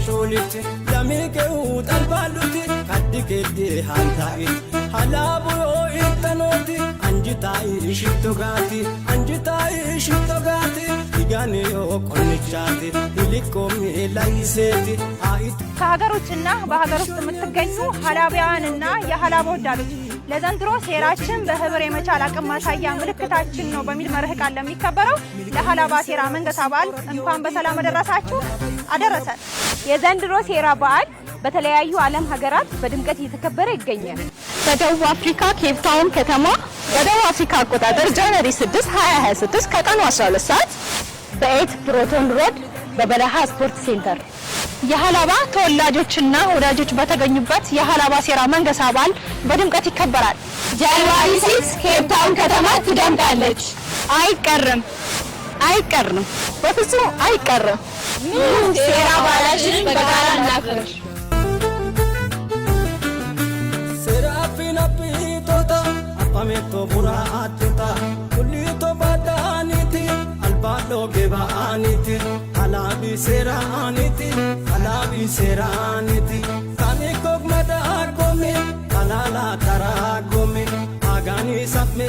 شولت لميكو تنبالوتي كدكدي هانتاي حلابو يتنوتي انجتاي شتوغاتي انجتاي شتوغاتي يغانيو كونيچاتي ይልቆሚ ላይሴቲ አይት ከሀገሮችና በሀገር ውስጥ የምትገኙ ሐላቢያንና የሐላባ ወዳጆች ለዘንድሮ ሴራችን በህብር የመቻል አቅም ማሳያ ምልክታችን ነው በሚል መርህ ቃል ለሚከበረው ለሐላባ ሴራ መንገሳ በዓል እንኳን በሰላም አደረሳችሁ አደረሰን። የዘንድሮ ሴራ በዓል በተለያዩ ዓለም ሀገራት በድምቀት እየተከበረ ይገኛል። በደቡብ አፍሪካ ኬፕ ታውን ከተማ በደቡብ አፍሪካ አቆጣጠር ጃንዋሪ 6 2026 ከቀኑ 12 ሰዓት በኤት ብሮቶን ሮድ በበረሃ ስፖርት ሴንተር የሐላባ ተወላጆችና ወዳጆች በተገኙበት የሐላባ ሴራ መንገሳ በዓል በድምቀት ይከበራል። ጃንዋሪ 6 ኬፕ ታውን ከተማ ትደምቃለች። አይቀርም፣ በፍጹም አይቀርም። ሴራ በዓላችንን በጋራ እናክብር። አሜቶ ቡራአቱታ ኩሊቶ ባዳኒቲ አልባሎ ገባአኒቲ ሐላቢ ሴራኒቲ ካኒኮ መዳጎሜ ካላላ ተራጎሜ አጋኒ ሰፍሜ